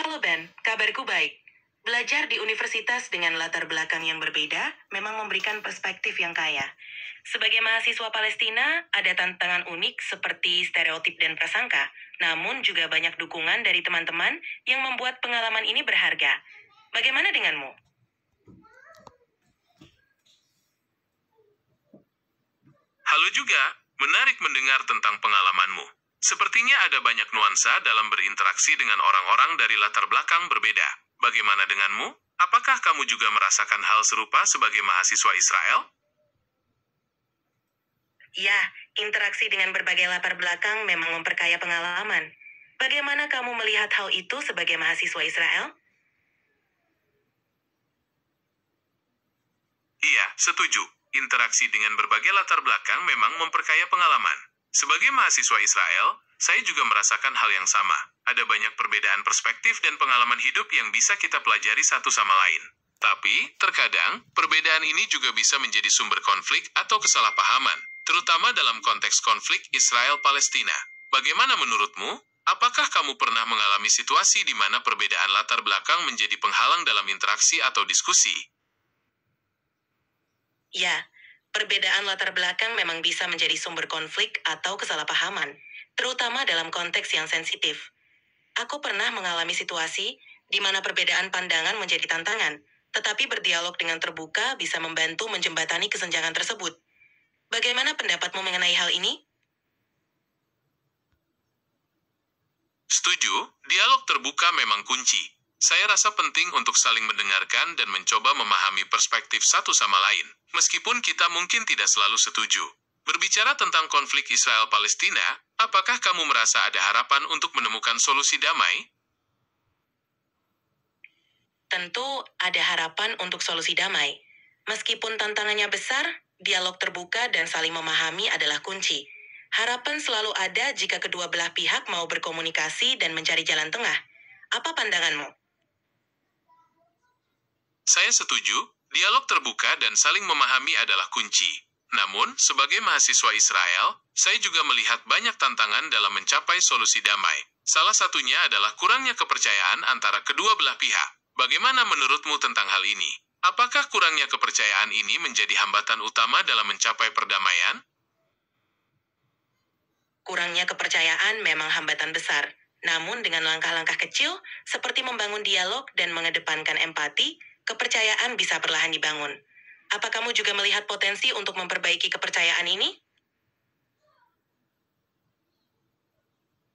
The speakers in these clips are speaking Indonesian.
Halo Ben, kabarku baik. Belajar di universitas dengan latar belakang yang berbeda memang memberikan perspektif yang kaya. Sebagai mahasiswa Palestina, ada tantangan unik seperti stereotip dan prasangka, namun juga banyak dukungan dari teman-teman yang membuat pengalaman ini berharga. Bagaimana denganmu? Halo juga, menarik mendengar tentang pengalamanmu. Sepertinya ada banyak nuansa dalam berinteraksi dengan orang-orang dari latar belakang berbeda. Bagaimana denganmu? Apakah kamu juga merasakan hal serupa sebagai mahasiswa Israel? Ya, interaksi dengan berbagai latar belakang memang memperkaya pengalaman. Bagaimana kamu melihat hal itu sebagai mahasiswa Israel? Iya, setuju. Interaksi dengan berbagai latar belakang memang memperkaya pengalaman. Sebagai mahasiswa Israel, saya juga merasakan hal yang sama. Ada banyak perbedaan perspektif dan pengalaman hidup yang bisa kita pelajari satu sama lain. Tapi, terkadang, perbedaan ini juga bisa menjadi sumber konflik atau kesalahpahaman, terutama dalam konteks konflik Israel-Palestina. Bagaimana menurutmu? Apakah kamu pernah mengalami situasi di mana perbedaan latar belakang menjadi penghalang dalam interaksi atau diskusi? Ya, perbedaan latar belakang memang bisa menjadi sumber konflik atau kesalahpahaman, terutama dalam konteks yang sensitif. Aku pernah mengalami situasi di mana perbedaan pandangan menjadi tantangan, tetapi berdialog dengan terbuka bisa membantu menjembatani kesenjangan tersebut. Bagaimana pendapatmu mengenai hal ini? Setuju, dialog terbuka memang kunci. Saya rasa penting untuk saling mendengarkan dan mencoba memahami perspektif satu sama lain, meskipun kita mungkin tidak selalu setuju. Berbicara tentang konflik Israel-Palestina, apakah kamu merasa ada harapan untuk menemukan solusi damai? Tentu ada harapan untuk solusi damai. Meskipun tantangannya besar, dialog terbuka dan saling memahami adalah kunci. Harapan selalu ada jika kedua belah pihak mau berkomunikasi dan mencari jalan tengah. Apa pandanganmu? Saya setuju, dialog terbuka dan saling memahami adalah kunci. Namun, sebagai mahasiswa Israel, saya juga melihat banyak tantangan dalam mencapai solusi damai. Salah satunya adalah kurangnya kepercayaan antara kedua belah pihak. Bagaimana menurutmu tentang hal ini? Apakah kurangnya kepercayaan ini menjadi hambatan utama dalam mencapai perdamaian? Kurangnya kepercayaan memang hambatan besar. Namun dengan langkah-langkah kecil, seperti membangun dialog dan mengedepankan empati, kepercayaan bisa perlahan dibangun. Apa kamu juga melihat potensi untuk memperbaiki kepercayaan ini?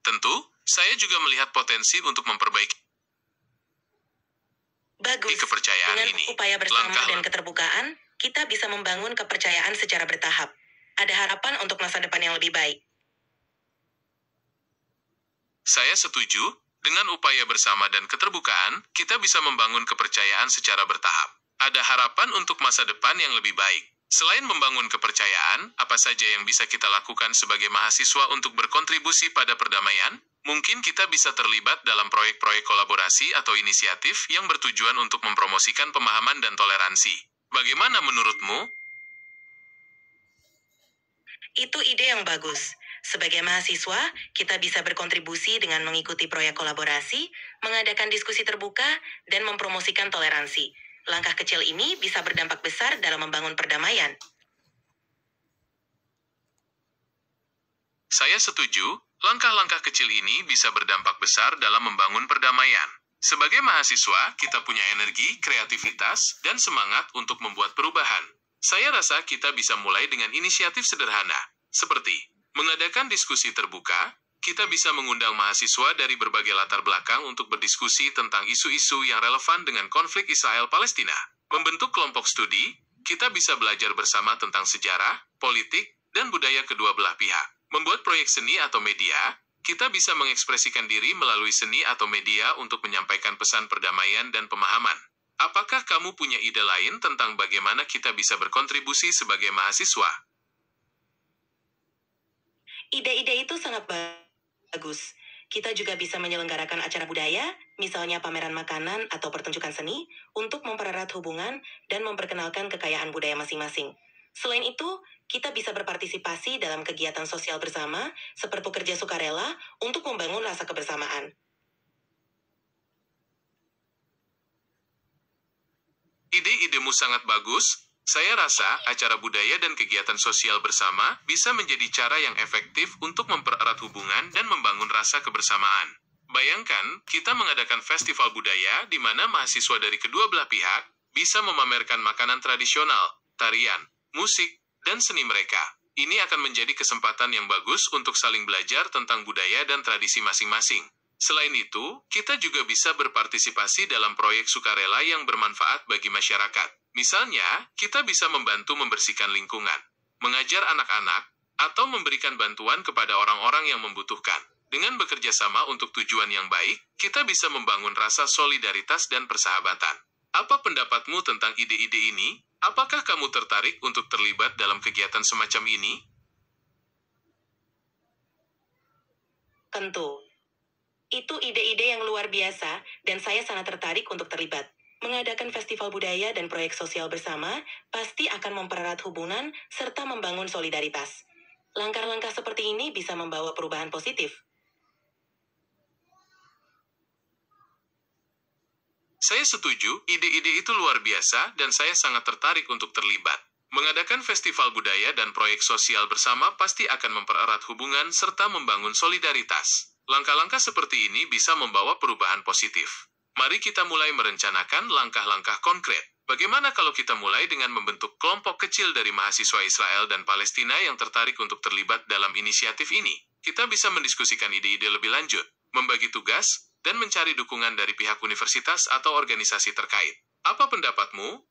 Tentu, saya juga melihat potensi untuk memperbaiki Bagus. kepercayaan Dengan ini. upaya bersama Langkah- dan keterbukaan, kita bisa membangun kepercayaan secara bertahap. Ada harapan untuk masa depan yang lebih baik. Saya setuju, dengan upaya bersama dan keterbukaan, kita bisa membangun kepercayaan secara bertahap. Ada harapan untuk masa depan yang lebih baik. Selain membangun kepercayaan, apa saja yang bisa kita lakukan sebagai mahasiswa untuk berkontribusi pada perdamaian? Mungkin kita bisa terlibat dalam proyek-proyek kolaborasi atau inisiatif yang bertujuan untuk mempromosikan pemahaman dan toleransi. Bagaimana menurutmu? Itu ide yang bagus. Sebagai mahasiswa, kita bisa berkontribusi dengan mengikuti proyek kolaborasi, mengadakan diskusi terbuka, dan mempromosikan toleransi. Langkah kecil ini bisa berdampak besar dalam membangun perdamaian. Saya setuju, langkah-langkah kecil ini bisa berdampak besar dalam membangun perdamaian. Sebagai mahasiswa, kita punya energi, kreativitas, dan semangat untuk membuat perubahan. Saya rasa kita bisa mulai dengan inisiatif sederhana, seperti mengadakan diskusi terbuka. Kita bisa mengundang mahasiswa dari berbagai latar belakang untuk berdiskusi tentang isu-isu yang relevan dengan konflik Israel-Palestina. Membentuk kelompok studi, kita bisa belajar bersama tentang sejarah, politik, dan budaya kedua belah pihak. Membuat proyek seni atau media, kita bisa mengekspresikan diri melalui seni atau media untuk menyampaikan pesan perdamaian dan pemahaman. Apakah kamu punya ide lain tentang bagaimana kita bisa berkontribusi sebagai mahasiswa? Ide-ide itu sangat bagus. Kita juga bisa menyelenggarakan acara budaya, misalnya pameran makanan atau pertunjukan seni, untuk mempererat hubungan dan memperkenalkan kekayaan budaya masing-masing. Selain itu, kita bisa berpartisipasi dalam kegiatan sosial bersama, seperti kerja sukarela, untuk membangun rasa kebersamaan. idemu sangat bagus. Saya rasa acara budaya dan kegiatan sosial bersama bisa menjadi cara yang efektif untuk mempererat hubungan dan membangun rasa kebersamaan. Bayangkan, kita mengadakan festival budaya di mana mahasiswa dari kedua belah pihak bisa memamerkan makanan tradisional, tarian, musik, dan seni mereka. Ini akan menjadi kesempatan yang bagus untuk saling belajar tentang budaya dan tradisi masing-masing. Selain itu, kita juga bisa berpartisipasi dalam proyek sukarela yang bermanfaat bagi masyarakat. Misalnya, kita bisa membantu membersihkan lingkungan, mengajar anak-anak, atau memberikan bantuan kepada orang-orang yang membutuhkan. Dengan bekerja sama untuk tujuan yang baik, kita bisa membangun rasa solidaritas dan persahabatan. Apa pendapatmu tentang ide-ide ini? Apakah kamu tertarik untuk terlibat dalam kegiatan semacam ini? Tentu. Itu ide-ide yang luar biasa, dan saya sangat tertarik untuk terlibat. Mengadakan festival budaya dan proyek sosial bersama pasti akan mempererat hubungan serta membangun solidaritas. Langkah-langkah seperti ini bisa membawa perubahan positif. Saya setuju, ide-ide itu luar biasa dan saya sangat tertarik untuk terlibat. Mengadakan festival budaya dan proyek sosial bersama pasti akan mempererat hubungan serta membangun solidaritas. Langkah-langkah seperti ini bisa membawa perubahan positif. Mari kita mulai merencanakan langkah-langkah konkret. Bagaimana kalau kita mulai dengan membentuk kelompok kecil dari mahasiswa Israel dan Palestina yang tertarik untuk terlibat dalam inisiatif ini? Kita bisa mendiskusikan ide-ide lebih lanjut, membagi tugas, dan mencari dukungan dari pihak universitas atau organisasi terkait. Apa pendapatmu?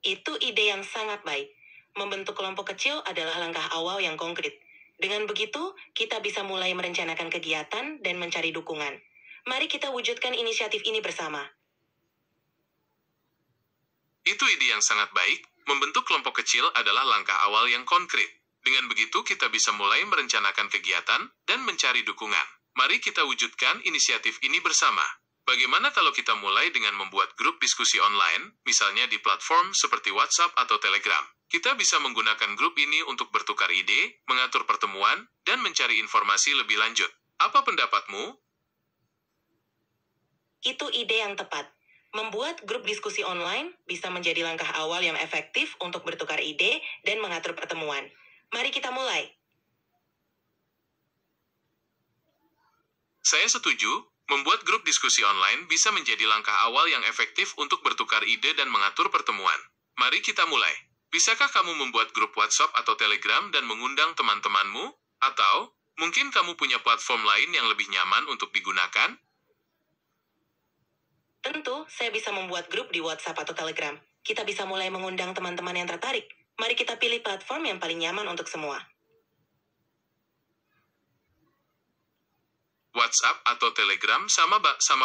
Itu ide yang sangat baik. Membentuk kelompok kecil adalah langkah awal yang konkret. Dengan begitu, kita bisa mulai merencanakan kegiatan dan mencari dukungan. Mari kita wujudkan inisiatif ini bersama. Itu ide yang sangat baik. Membentuk kelompok kecil adalah langkah awal yang konkret. Dengan begitu, kita bisa mulai merencanakan kegiatan dan mencari dukungan. Mari kita wujudkan inisiatif ini bersama. Bagaimana kalau kita mulai dengan membuat grup diskusi online, misalnya di platform seperti WhatsApp atau Telegram? Kita bisa menggunakan grup ini untuk bertukar ide, mengatur pertemuan, dan mencari informasi lebih lanjut. Apa pendapatmu? Itu ide yang tepat. Membuat grup diskusi online bisa menjadi langkah awal yang efektif untuk bertukar ide dan mengatur pertemuan. Mari kita mulai. Saya setuju, membuat grup diskusi online bisa menjadi langkah awal yang efektif untuk bertukar ide dan mengatur pertemuan. Mari kita mulai. Bisakah kamu membuat grup WhatsApp atau Telegram dan mengundang teman-temanmu? Atau, mungkin kamu punya platform lain yang lebih nyaman untuk digunakan? Tentu, saya bisa membuat grup di WhatsApp atau Telegram. Kita bisa mulai mengundang teman-teman yang tertarik. Mari kita pilih platform yang paling nyaman untuk semua. WhatsApp atau Telegram sama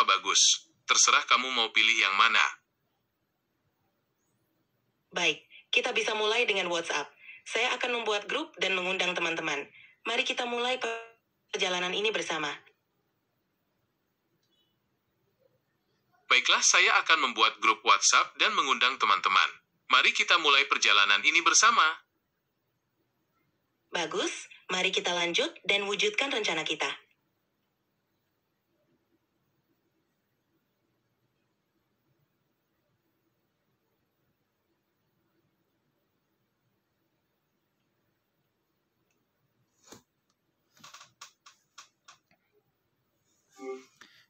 bagus. Terserah kamu mau pilih yang mana. Baik, kita bisa mulai dengan WhatsApp. Saya akan membuat grup dan mengundang teman-teman. Mari kita mulai perjalanan ini bersama. Baiklah, saya akan membuat grup WhatsApp dan mengundang teman-teman. Mari kita mulai perjalanan ini bersama. Bagus, mari kita lanjut dan wujudkan rencana kita.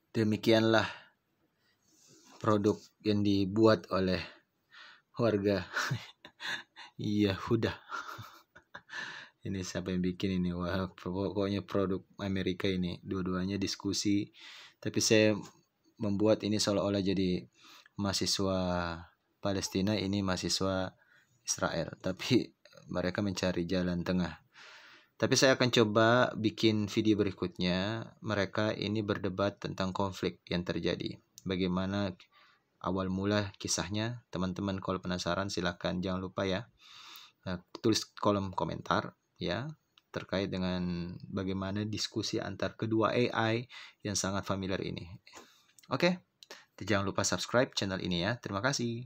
Demikianlah produk yang dibuat oleh warga Yahuda. Ini siapa yang bikin ini? Wah, pokoknya produk Amerika ini. Dua-duanya diskusi. Tapi saya membuat ini seolah-olah jadi mahasiswa Palestina, ini mahasiswa Israel. Tapi mereka mencari jalan tengah. Tapi saya akan coba bikin video berikutnya. Mereka ini berdebat tentang konflik yang terjadi. Bagaimana awal mula kisahnya. Teman-teman kalau penasaran silahkan jangan lupa ya. Tulis kolom komentar ya. Terkait dengan bagaimana diskusi antar kedua AI yang sangat familiar ini. Oke. Jangan lupa subscribe channel ini ya. Terima kasih.